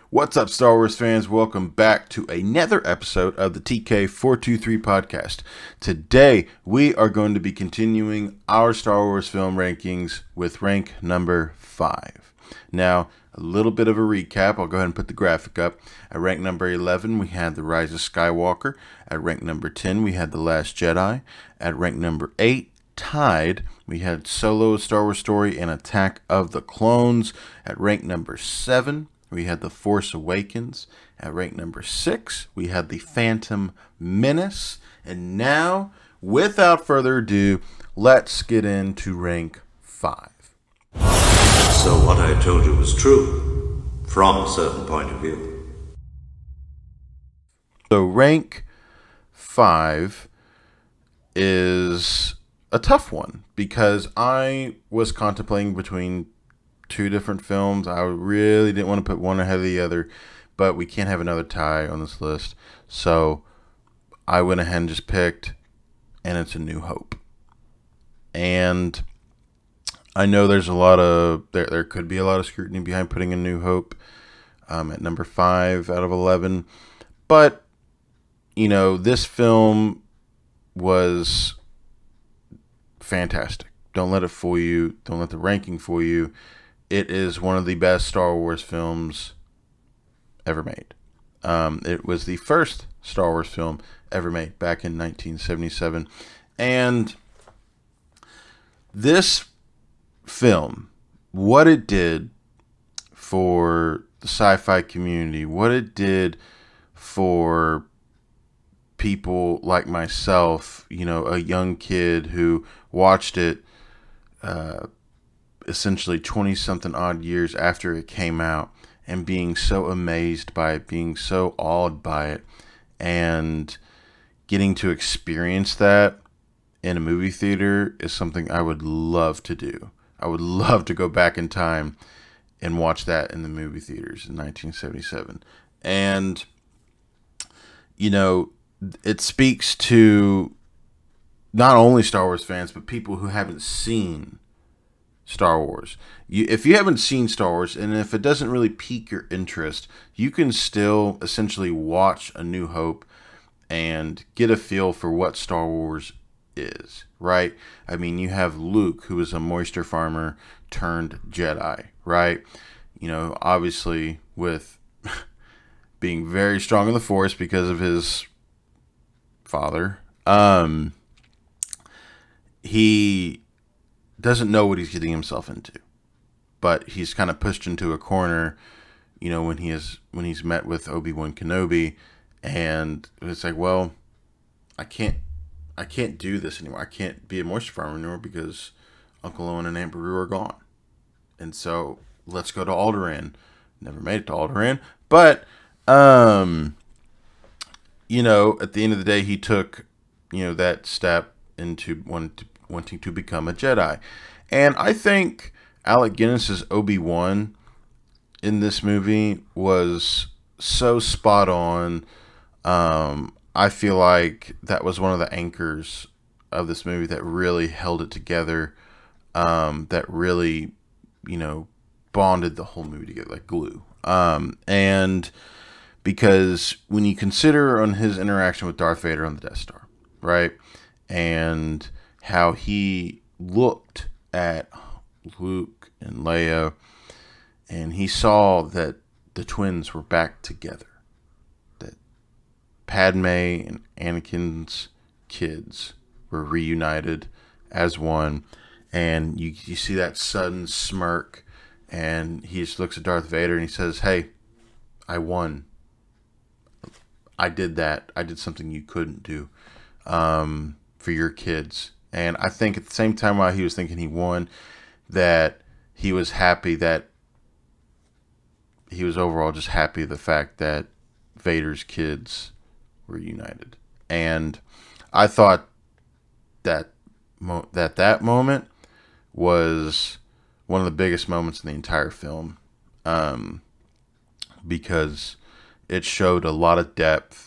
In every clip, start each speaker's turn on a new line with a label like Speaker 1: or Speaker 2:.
Speaker 1: What's up, Star Wars fans? Welcome back to another episode of the TK423 podcast. Today, we are going to be continuing our Star Wars film rankings with rank number 5. Now, a little bit of a recap. I'll go ahead and put the graphic up. At rank number 11, we had The Rise of Skywalker. At rank number 10, we had The Last Jedi. At rank number 8, tied, we had Solo: A Star Wars Story and Attack of the Clones. At rank number 7, we had The Force Awakens. At rank number 6, we had The Phantom Menace. And now, without further ado, let's get into rank 5.
Speaker 2: So what I told you was true, from a certain point of view.
Speaker 1: So rank 5 is a tough one because I was contemplating between two different films. I really didn't want to put one ahead of the other, but we can't have another tie on this list. So I went ahead and just picked, and it's A New Hope. And I know there's a lot of, there could be a lot of scrutiny behind putting A New Hope at number 5 out of 11. But, you know, this film was fantastic. Don't let it fool you. Don't let the ranking fool you. It is one of the best Star Wars films ever made. It was the first Star Wars film ever made back in 1977. And this film, what it did for the sci-fi community, what it did for people like myself, you know, a young kid who watched it essentially 20-something odd years after it came out and being so amazed by it, being so awed by it, and getting to experience that in a movie theater is something I would love to do. I would love to go back in time and watch that in the movie theaters in 1977. And, you know, it speaks to not only Star Wars fans, but people who haven't seen Star Wars. If you haven't seen Star Wars, and if it doesn't really pique your interest, you can still essentially watch A New Hope and get a feel for what Star Wars is, right? I mean, you have Luke, who is a moisture farmer turned Jedi, right? You know, obviously with being very strong in the Force because of his father. He doesn't know what he's getting himself into, but he's kind of pushed into a corner, you know, when he's met with Obi-Wan Kenobi, and it's like, well, I can't do this anymore. I can't be a moisture farmer anymore because Uncle Owen and Aunt Beru are gone, and so let's go to Alderaan. Never made it to Alderaan, but you know, at the end of the day, he took, you know, that step into wanting to become a Jedi. And I think Alec Guinness's Obi-Wan in this movie was so spot on. I feel like that was one of the anchors of this movie that really held it together, that really, you know, bonded the whole movie together like glue. And because when you consider on his interaction with Darth Vader on the Death Star, right, and how he looked at Luke and Leia, and he saw that the twins were back together, that Padme and Anakin's kids were reunited as one, and you see that sudden smirk, and he just looks at Darth Vader and he says, "Hey, I won. I did that. I did something you couldn't do for your kids." And I think at the same time while he was thinking he won, that he was happy that he was overall just happy the fact that Vader's kids were united. And I thought that that moment was one of the biggest moments in the entire film, because it showed a lot of depth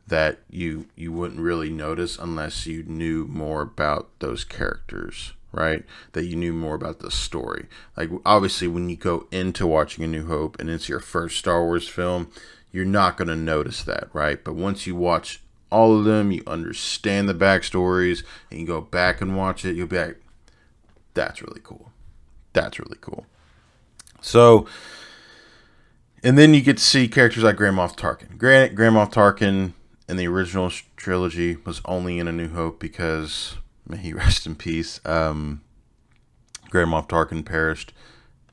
Speaker 1: that you wouldn't really notice unless you knew more about those characters, right? That you knew more about the story. Like, obviously, when you go into watching A New Hope and it's your first Star Wars film, you're not going to notice that, right? But once you watch all of them, you understand the backstories, and you go back and watch it, you'll be like, that's really cool. That's really cool. So, and then you get to see characters like Grand Moff Tarkin. Granted, Grand Moff Tarkin in the original trilogy was only in A New Hope because, may he rest in peace, Grand Moff Tarkin perished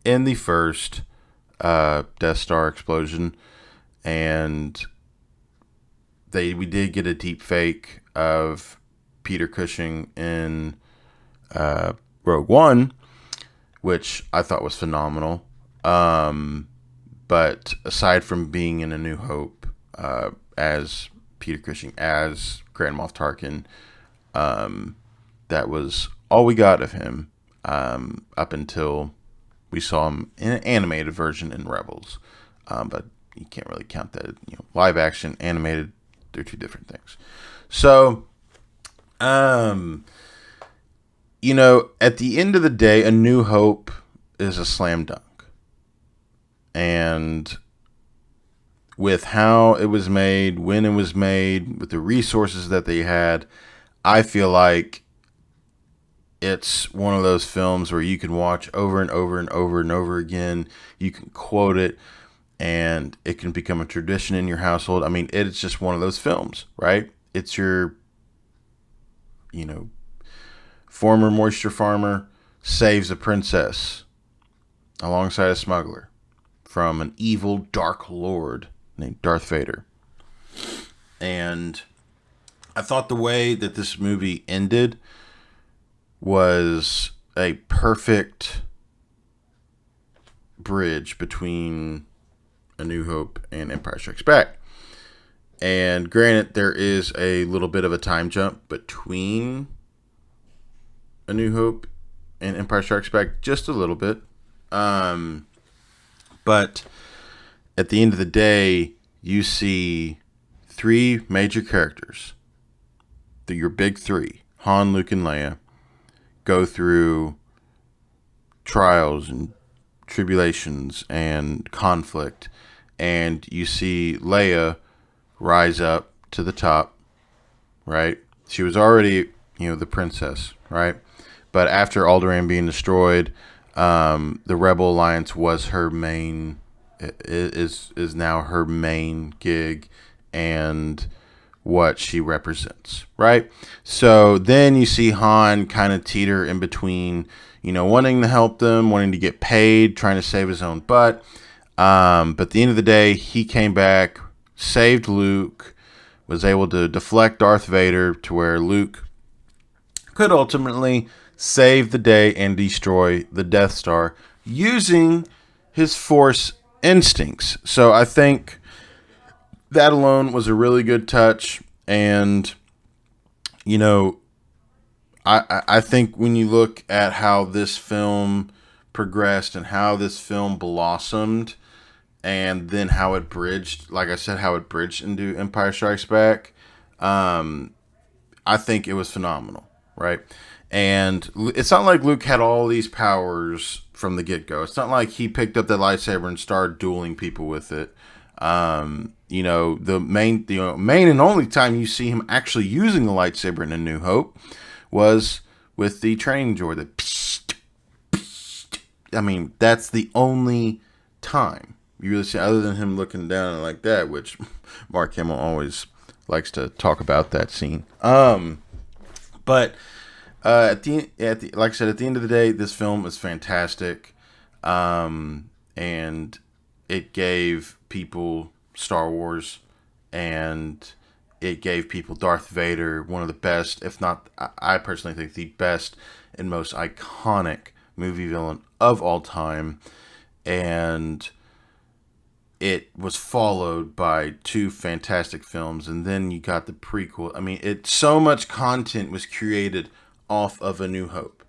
Speaker 1: in the first Death Star explosion, and we did get a deep fake of Peter Cushing in Rogue One, which I thought was phenomenal. But aside from being in A New Hope as Peter Cushing, as Grand Moff Tarkin, that was all we got of him up until we saw him in an animated version in Rebels. But you can't really count that. Live action, animated, they're two different things. So, at the end of the day, A New Hope is a slam dunk. And with how it was made, when it was made, with the resources that they had, I feel like it's one of those films where you can watch over and over and over and over again. You can quote it, and it can become a tradition in your household. I mean, it's just one of those films, right? It's your, former moisture farmer saves a princess alongside a smuggler from an evil dark lord named Darth Vader. And I thought the way that this movie ended was a perfect bridge between A New Hope and Empire Strikes Back. And granted, there is a little bit of a time jump between A New Hope and Empire Strikes Back, just a little bit. But at the end of the day, you see three major characters, your big three, Han, Luke, and Leia, go through trials and tribulations and conflict. And you see Leia rise up to the top, right? She was already, the princess, right? But after Alderaan being destroyed, the Rebel Alliance was her main, is now her main gig and what she represents, right? So then you see Han kind of teeter in between, wanting to help them, wanting to get paid, trying to save his own butt. But at the end of the day, he came back, saved Luke, was able to deflect Darth Vader to where Luke could ultimately save the day and destroy the Death Star using his Force instincts. So I think that alone was a really good touch. And, I think when you look at how this film progressed and how this film blossomed, and then how it bridged, like I said, how it bridged into Empire Strikes Back, I think it was phenomenal, right? And it's not like Luke had all these powers from the get-go. It's not like he picked up that lightsaber and started dueling people with it. The main and only time you see him actually using the lightsaber in A New Hope was with the training droid. That's the only time you really see, other than him looking down like that, which Mark Hamill always likes to talk about that scene. But like I said, at the end of the day, this film is fantastic, and it gave people Star Wars, and it gave people Darth Vader, one of the best, if not, I personally think the best and most iconic movie villain of all time, and it was followed by two fantastic films, and then you got the prequel. So much content was created off of A New Hope.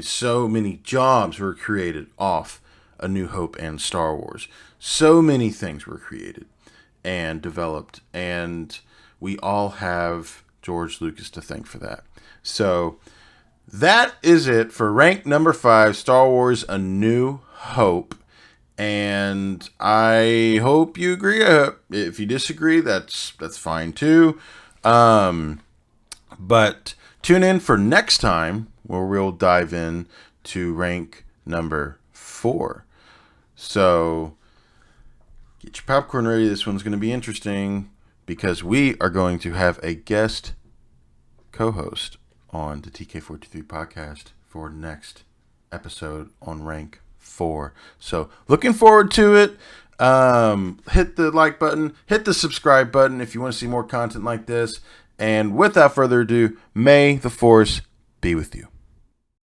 Speaker 1: So many jobs were created off A New Hope and Star Wars. So many things were created and developed, and we all have George Lucas to thank for that. So that is it for rank number 5, Star Wars A New Hope. And I hope you agree. If you disagree, that's fine too. But tune in for next time where we'll dive in to rank number 4. So get your popcorn ready. This one's going to be interesting because we are going to have a guest co-host on the TK43 podcast for next episode on rank 4. So looking forward to it. Hit the like button, hit the subscribe button if you want to see more content like this. And without further ado, may the Force be with you.